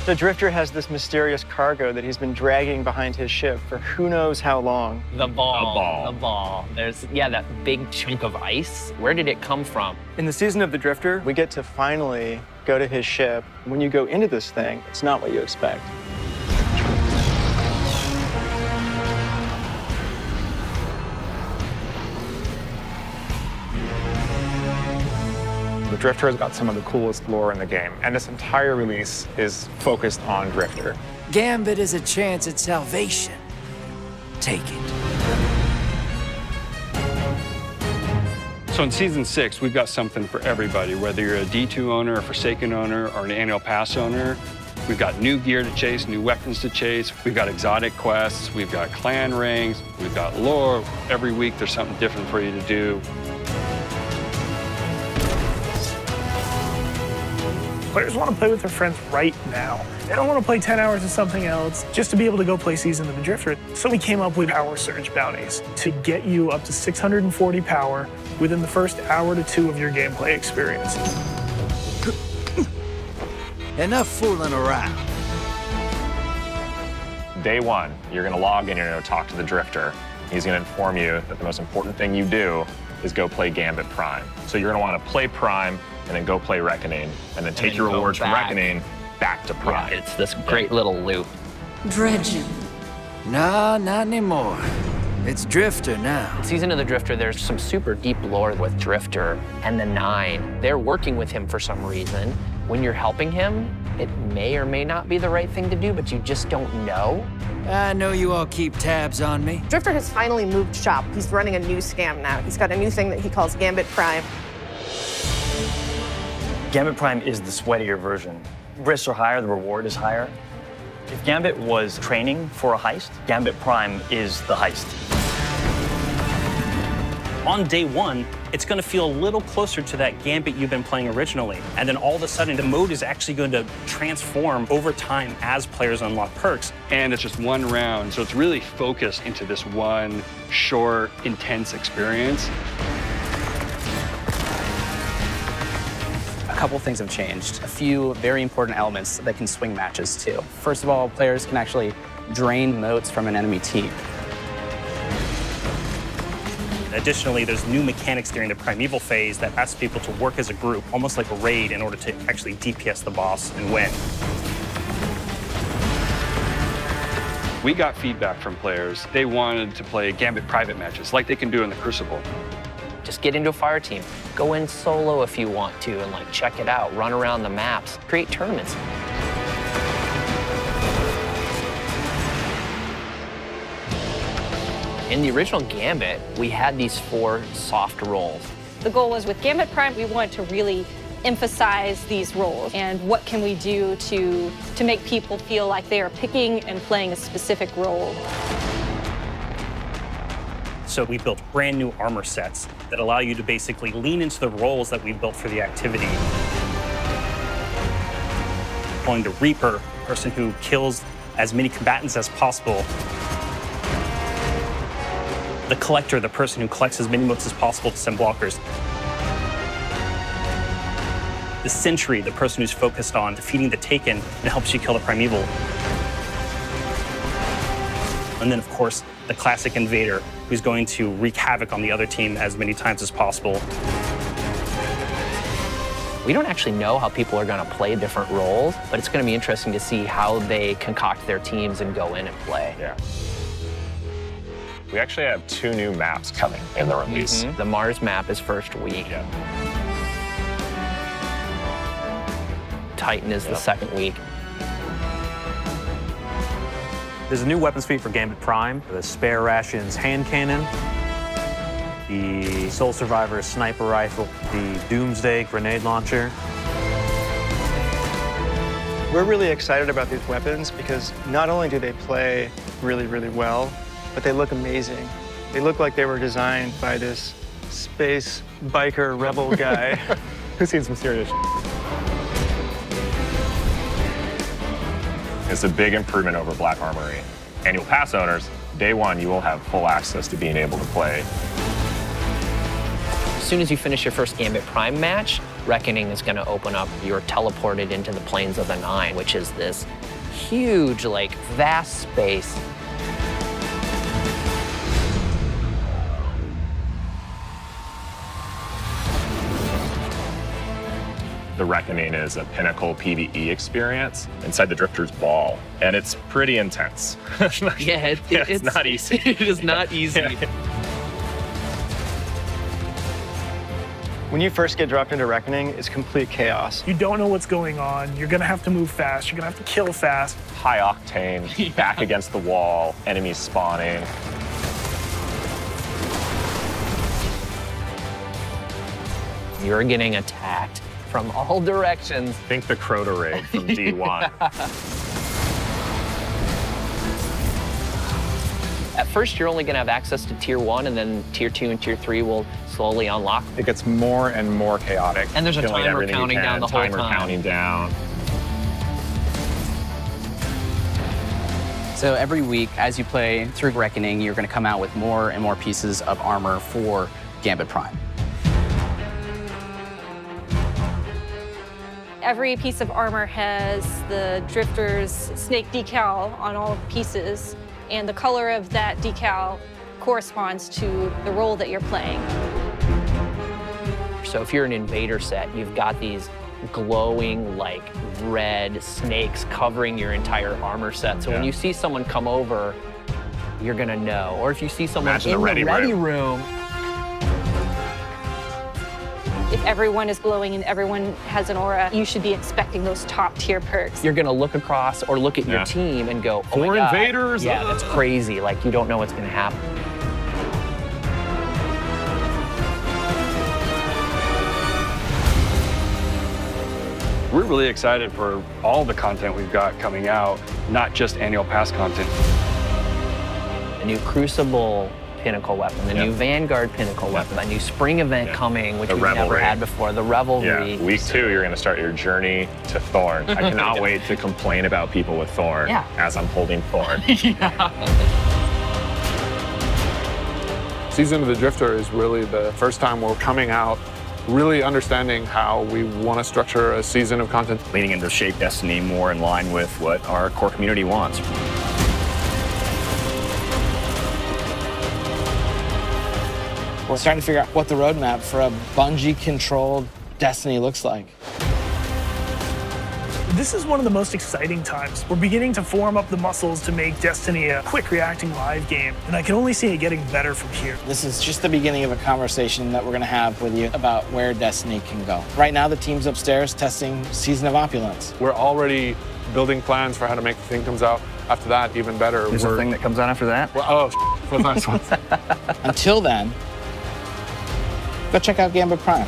The Drifter has this mysterious cargo that he's been dragging behind his ship for who knows how long. The ball. There's, yeah, that big chunk of ice. Where did it come from? In the season of the Drifter, we get to finally go to his ship. When you go into this thing, it's not what you expect. The Drifter has got some of the coolest lore in the game, and this entire release is focused on Drifter. Gambit is a chance at salvation. Take it. So in Season 6, we've got something for everybody, whether you're a D2 owner, a Forsaken owner, or an annual pass owner. We've got new gear to chase, new weapons to chase. We've got exotic quests. We've got clan rings. We've got lore. Every week, there's something different for you to do. Players want to play with their friends right now. They don't want to play 10 hours of something else just to be able to go play Season of the Drifter. So we came up with Power Surge bounties to get you up to 640 power within the first hour to 2 of your gameplay experience. Enough fooling around. Day 1, you're going to log in, you're going to talk to the Drifter. He's going to inform you that the most important thing you do is go play Gambit Prime. So you're going to want to play Prime and then go play Reckoning, and then take your rewards from Reckoning back to Prime. Yeah, it's this great little loop. Dredging. Nah, not anymore. It's Drifter now. Season of the Drifter, there's some super deep lore with Drifter and the Nine. They're working with him for some reason. When you're helping him, it may or may not be the right thing to do, but you just don't know. I know you all keep tabs on me. Drifter has finally moved shop. He's running a new scam now. He's got a new thing that he calls Gambit Prime. Gambit Prime is the sweatier version. Risks are higher, the reward is higher. If Gambit was training for a heist, Gambit Prime is the heist. On day 1, it's going to feel a little closer to that Gambit you've been playing originally. And then all of a sudden, the mode is actually going to transform over time as players unlock perks. And it's just one round, so it's really focused into this one short, intense experience. A couple things have changed. A few very important elements that can swing matches too. First of all, players can actually drain motes from an enemy team. Additionally, there's new mechanics during the primeval phase that ask people to work as a group, almost like a raid, in order to actually DPS the boss and win. We got feedback from players. They wanted to play Gambit private matches like they can do in the Crucible. Just get into a fire team. Go in solo if you want to and like check it out. Run around the maps. Create tournaments. In the original Gambit, we had these 4 soft roles. The goal was with Gambit Prime, we wanted to really emphasize these roles and what can we do to make people feel like they are picking and playing a specific role. So we built brand new armor sets that allow you to basically lean into the roles that we built for the activity. Calling the Reaper, a person who kills as many combatants as possible. The Collector, the person who collects as many motes as possible to send blockers. The Sentry, the person who's focused on defeating the Taken and helps you kill the Primeval. And then, of course, the classic Invader, who's going to wreak havoc on the other team as many times as possible. We don't actually know how people are going to play different roles, but it's going to be interesting to see how they concoct their teams and go in and play. Yeah. We actually have 2 new maps coming in the release. The Mars map is first week. Yeah. Titan is the second week. There's a new weapons feat for Gambit Prime, the Spare Rations hand cannon, the Soul Survivor sniper rifle, the Doomsday grenade launcher. We're really excited about these weapons because not only do they play really, really well, but they look amazing. They look like they were designed by this space biker rebel guy who's seen some serious shit. It's a big improvement over Black Armory. Annual Pass owners, day 1, you will have full access to being able to play. As soon as you finish your first Gambit Prime match, Reckoning is going to open up. You're teleported into the planes of the Nine, which is this huge, like, vast space. The Reckoning is a pinnacle PvE experience inside the Drifter's Ball, and it's pretty intense. Yeah, it's not easy. It is not easy. When you first get dropped into Reckoning, it's complete chaos. You don't know what's going on. You're gonna have to move fast. You're gonna have to kill fast. High octane, back against the wall, enemies spawning. You're getting attacked from all directions. Think the Crota raid from D1. At first, you're only going to have access to Tier 1, and then Tier 2 and Tier 3 will slowly unlock. It gets more and more chaotic. And there's a Killing timer everything you counting can, down the whole timer time. counting down. So every week, as you play through Reckoning, you're going to come out with more and more pieces of armor for Gambit Prime. Every piece of armor has the Drifter's snake decal on all pieces, and the color of that decal corresponds to the role that you're playing. So if you're an invader set, you've got these glowing, like, red snakes covering your entire armor set. So when you see someone come over, you're gonna know. Or if you see someone in the ready room. If everyone is glowing and everyone has an aura, you should be expecting those top tier perks. You're gonna look across or look at your team and go, oh my God. Invaders! Yeah, that's crazy. Like, you don't know what's gonna happen. We're really excited for all the content we've got coming out, not just annual pass content. The new Crucible pinnacle weapon, the new Vanguard pinnacle weapon, a new spring event coming, which we've never had before, the Revelry. Yeah, week 2, you're gonna start your journey to Thorn. I cannot wait to complain about people with Thorn as I'm holding Thorn. Season of the Drifter is really the first time we're coming out really understanding how we want to structure a season of content. Leaning into shape Destiny more in line with what our core community wants. We're starting to figure out what the roadmap for a Bungie-controlled Destiny looks like. This is one of the most exciting times. We're beginning to form up the muscles to make Destiny a quick reacting live game, and I can only see it getting better from here. This is just the beginning of a conversation that we're going to have with you about where Destiny can go. Right now, the team's upstairs testing Season of Opulence. We're already building plans for how to make the thing comes out after that even better. There's a thing that comes out after that? Well, for the next one. Until then, go check out Gambit Prime.